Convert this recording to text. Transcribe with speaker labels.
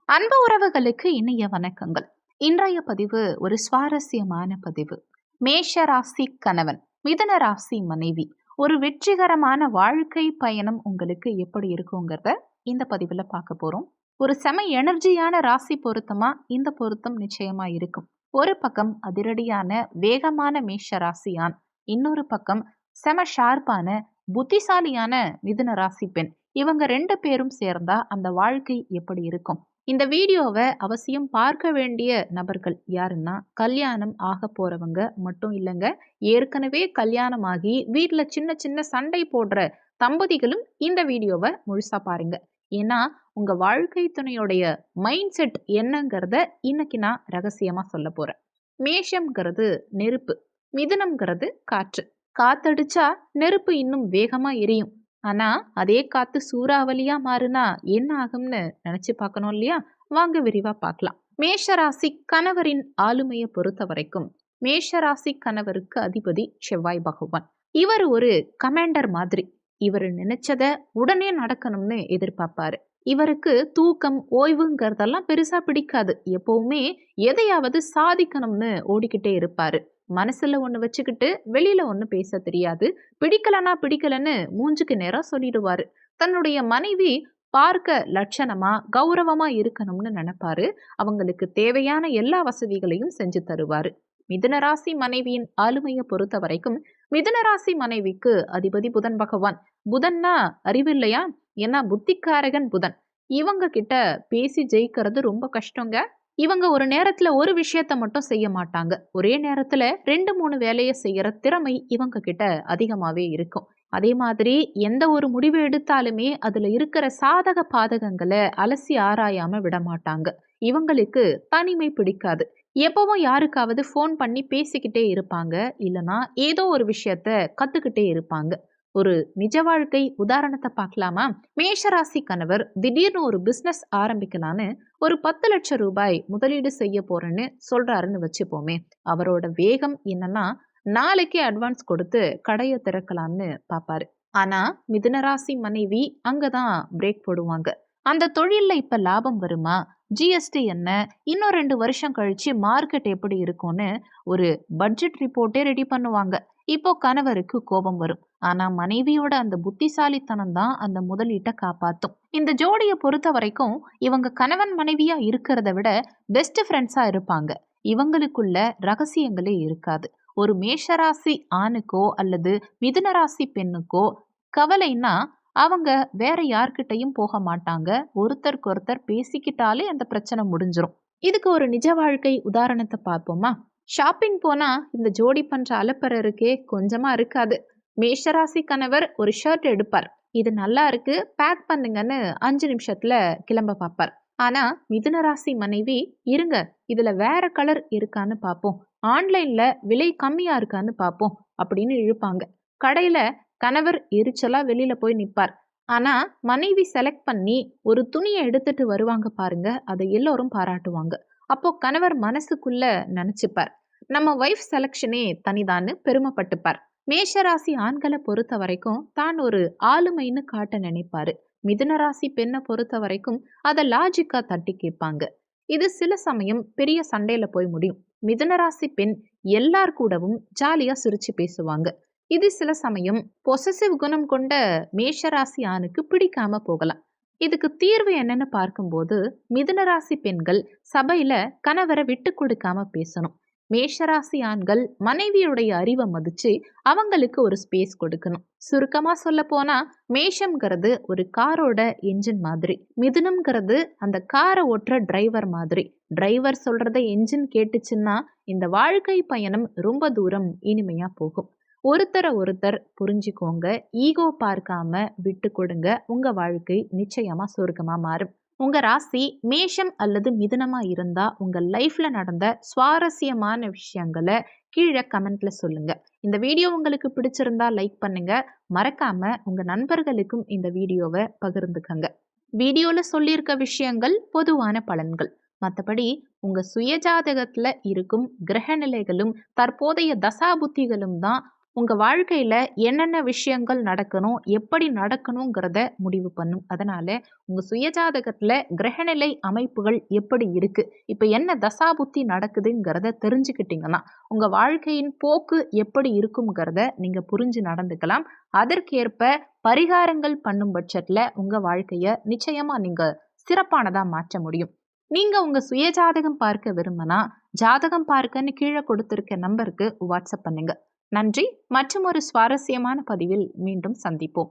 Speaker 1: அன்பு உறவுகளுக்கு இனிய வணக்கங்கள். இன்றைய பதிவு ஒரு சுவாரஸ்யமான பதிவு. மேஷ ராசி கணவன், மிதுன ராசி மனைவி, ஒரு வெற்றிகரமான வாழ்க்கை பயணம் உங்களுக்கு எப்படி இருக்குங்கிறத இந்த பதிவுல பார்க்க போறோம். ஒரு செம எனர்ஜியான ராசி பொருத்தமா இந்த பொருத்தம் நிச்சயமா இருக்கும். ஒரு பக்கம் அதிரடியான வேகமான மேஷ ராசியான், இன்னொரு பக்கம் செம ஷார்ப்பான புத்திசாலியான மிதுன ராசி பெண். இவங்க 2 பேரும் சேர்ந்தா அந்த வாழ்க்கை எப்படி இருக்கும்? இந்த வீடியோவை அவசியம் பார்க்க வேண்டிய நபர்கள் யாருன்னா, கல்யாணம் ஆக போறவங்க மட்டும் இல்லைங்க, ஏற்கனவே கல்யாணம் ஆகி வீட்டில் சின்ன சின்ன சண்டை போடுற தம்பதிகளும் இந்த வீடியோவை முழுசா பாருங்க. ஏன்னா உங்க வாழ்க்கை துணையோடைய மைண்ட் செட் என்னங்கிறத இன்னைக்கு நான் ரகசியமா சொல்ல போறேன். மேஷம்ங்கிறது நெருப்பு, மிதுனம்ங்கிறது காற்று. காத்தடிச்சா நெருப்பு இன்னும் வேகமா எரியும். ஆனா அதே காத்து சூறாவளியா மாறுனா என்ன ஆகும்னு நினைச்சு பார்க்கணும் இல்லையா? வாங்க விரிவா பார்க்கலாம். மேஷராசி கணவரின் ஆளுமையை பொறுத்த வரைக்கும், மேஷராசி கணவருக்கு அதிபதி செவ்வாய் பகவான். இவர் ஒரு கமாண்டர் மாதிரி. இவர் நினைச்சத உடனே நடக்கணும்னு எதிர்பார்ப்பாரு. இவருக்கு தூக்கம் ஓய்வுங்கிறதெல்லாம் பெருசா பிடிக்காது. எப்பவுமே எதையாவது சாதிக்கணும்னு ஓடிக்கிட்டே இருப்பாரு. மனசுல ஒண்ணு வச்சுக்கிட்டு வெளியில ஒண்ணு பேச தெரியாது. பிடிக்கலனா பிடிக்கலன்னு மூஞ்சுக்கு நேரா சொல்லிடுவாரு. தன்னுடைய மனைவி பார்க்க லட்சணமா கௌரவமா இருக்கணும்னு நினைப்பாரு. அவங்களுக்கு தேவையான எல்லா வசதிகளையும் செஞ்சு தருவாரு. மிதுனராசி மனைவியின் ஆளுமையை பொறுத்த வரைக்கும், மிதுனராசி மனைவிக்கு அதிபதி புதன் பகவான். புதன்னா அறிவில்லையா? ஏன்னா புத்திக்காரகன் புதன். இவங்க கிட்ட பேசி ஜெயிக்கிறது ரொம்ப கஷ்டங்க. இவங்க ஒரு நேரத்துல ஒரு விஷயத்த மட்டும் செய்ய மாட்டாங்க. ஒரே நேரத்துல 2, 3 வேலையை செய்யற திறமை இவங்க கிட்ட அதிகமாவே இருக்கும். அதே மாதிரி எந்த ஒரு முடிவு எடுத்தாலுமே அதுல இருக்கிற சாதக பாதகங்களை அலசி ஆராயாம விட மாட்டாங்க. இவங்களுக்கு தனிமை பிடிக்காது. எப்பவும் யாருக்காவது ஃபோன் பண்ணி பேசிக்கிட்டே இருப்பாங்க. இல்லனா ஏதோ ஒரு விஷயத்த கத்துக்கிட்டே இருப்பாங்க. ஒரு நிஜ வாழ்க்கை உதாரணத்தை பார்க்கலாமா? மேஷராசி கணவர் திடீர்னு ஒரு பிசினஸ் ஆரம்பிக்கலான்னு ஒரு 10 லட்சம் ரூபாய் முதலீடு செய்ய போறேன்னு சொல்றாருன்னு வச்சுப்போமே. அவரோட வேகம் என்னன்னா, நாளைக்கே அட்வான்ஸ் கொடுத்து கடையை திறக்கலாம்னு பாப்பாரு. ஆனா மிதுனராசி மனைவி அங்கதான் பிரேக் போடுவாங்க. அந்த தொழில்ல இப்ப லாபம் வருமா, ஜிஎஸ்டி என்ன, இன்னும் 2 வருஷம் கழிச்சு மார்க்கெட் எப்படி இருக்கும்னு ஒரு பட்ஜெட் ரிப்போர்ட்டே ரெடி பண்ணுவாங்க. இப்போ கணவருக்கு கோபம் வரும். ஆனா மனைவியோட அந்த புத்திசாலித்தனம் தான் அந்த முதலீட்டை காப்பாத்தும். இந்த ஜோடியை பொறுத்த வரைக்கும் இவங்க கணவன் மனைவியா இருக்கிறத விட பெஸ்ட் ஃப்ரெண்ட்ஸா இருப்பாங்க. இவங்களுக்குள்ள ரகசியங்களே இருக்காது. ஒரு மேஷராசி ஆணுக்கோ அல்லது மிதுனராசி பெண்ணுக்கோ கவலைன்னா அவங்க வேற யார்கிட்டயும் போக மாட்டாங்க. ஒருத்தருக்கு ஒருத்தர் பேசிக்கிட்டாலே அந்த பிரச்சனை முடிஞ்சிரும். இதுக்கு ஒரு நிஜ வாழ்க்கை உதாரணத்தை பார்ப்போமா? ஷாப்பிங் போனா இந்த ஜோடி பண்ற அலப்பறை இருக்கே கொஞ்சமா இருக்காது. மேஷராசி கணவர் ஒரு ஷர்ட் எடுப்பார். இது நல்லா இருக்கு, பேக் பண்ணுங்கன்னு 5 நிமிஷத்துல கிளம்ப பார்ப்பார். ஆனா மிதுனராசி மனைவி, இருங்க இதுல வேற கலர் இருக்கான்னு பார்ப்போம், ஆன்லைன்ல விலை கம்மியா இருக்கான்னு பார்ப்போம் அப்படின்னு இழுப்பாங்க. கடையில கணவர் எரிச்சலா வெளியில போய் நிப்பார். ஆனா மனைவி செலக்ட் பண்ணி ஒரு துணியை எடுத்துட்டு வருவாங்க பாருங்க, அதை எல்லோரும் பாராட்டுவாங்க. அப்போ கணவர் மனசுக்குள்ள நினைச்சுப்பார், நம்ம வைஃப் செலக்ஷனே தனிதான்னு பெருமைப்பட்டுப்பார். மேஷராசி ஆண்களை பொறுத்த வரைக்கும் தான் ஒரு ஆளுமைன்னு காட்ட நினைப்பாரு. மிதுனராசி பெண்ணை பொறுத்த வரைக்கும் அதை லாஜிக்கா தட்டி கேட்பாங்க. இது சில சமயம் பெரிய சண்டையில போய் முடியும். மிதுனராசி பெண் எல்லார் கூடவும் ஜாலியா சிரிச்சு பேசுவாங்க. இது சில சமயம் பொசசிவ் குணம் கொண்ட மேஷராசி ஆணுக்கு பிடிக்காம போகலாம். இதுக்கு தீர்வு என்னன்னு பார்க்கும்போது, மிதுனராசி பெண்கள் சபையில கணவரை விட்டு கொடுக்காம பேசணும். மேஷராசி ஆண்கள் மனைவியுடைய அறிவை மதிச்சு அவங்களுக்கு ஒரு ஸ்பேஸ் கொடுக்கணும். சுருக்கமா சொல்ல போனா, மேஷம்ங்கிறது ஒரு காரோட என்ஜின் மாதிரி, மிதுனம்ங்கிறது அந்த காரை ஓட்டுற டிரைவர் மாதிரி. டிரைவர் சொல்றத என்ஜின் கேட்டுச்சுன்னா இந்த வாழ்க்கை பயணம் ரொம்ப தூரம் இனிமையா போகும். ஒருத்தரை ஒருத்தர் புரிஞ்சுக்கோங்க. ஈகோ பார்க்காம விட்டு கொடுங்க. உங்க வாழ்க்கை நிச்சயமா சொர்க்கமா மாறும். உங்க ராசி மேஷம் அல்லது மிதுனமா இருந்தா உங்க லைஃப்ல நடந்த சுவாரஸ்யமான விஷயங்களை கீழே கமெண்ட்ல சொல்லுங்க. இந்த வீடியோ உங்களுக்கு பிடிச்சிருந்தா லைக் பண்ணுங்க. மறக்காம உங்க நண்பர்களுக்கும் இந்த வீடியோவை பகிர்ந்துக்கங்க. வீடியோல சொல்லியிருக்க விஷயங்கள் பொதுவான பலன்கள். மற்றபடி உங்க சுயஜாதகத்துல இருக்கும் கிரக நிலைகளும் தற்போதைய தசாபுத்திகளும் தான் உங்கள் வாழ்க்கையில் என்னென்ன விஷயங்கள் நடக்கணும், எப்படி நடக்கணுங்கிறத முடிவு பண்ணும். அதனால் உங்கள் சுயஜாதகத்தில் கிரகநிலை அமைப்புகள் எப்படி இருக்குது, இப்போ என்ன தசாபுத்தி நடக்குதுங்கிறத தெரிஞ்சுக்கிட்டிங்கன்னா உங்கள் வாழ்க்கையின் போக்கு எப்படி இருக்குங்கிறத நீங்கள் புரிஞ்சு நடந்துக்கலாம். அதற்கேற்ப பரிகாரங்கள் பண்ணும் பட்சத்தில் உங்கள் வாழ்க்கையை நிச்சயமாக நீங்கள் சிறப்பானதாக மாற்ற முடியும். நீங்க உங்க சுயஜாதகம் பார்க்க விரும்பினா ஜாதகம் பார்க்கன்னு கீழே கொடுத்திருக்க நம்பருக்கு வாட்ஸ்அப் பண்ணுங்க. நன்றி. மற்றும் ஒரு சுவாரஸ்யமான பதிவில் மீண்டும் சந்திப்போம்.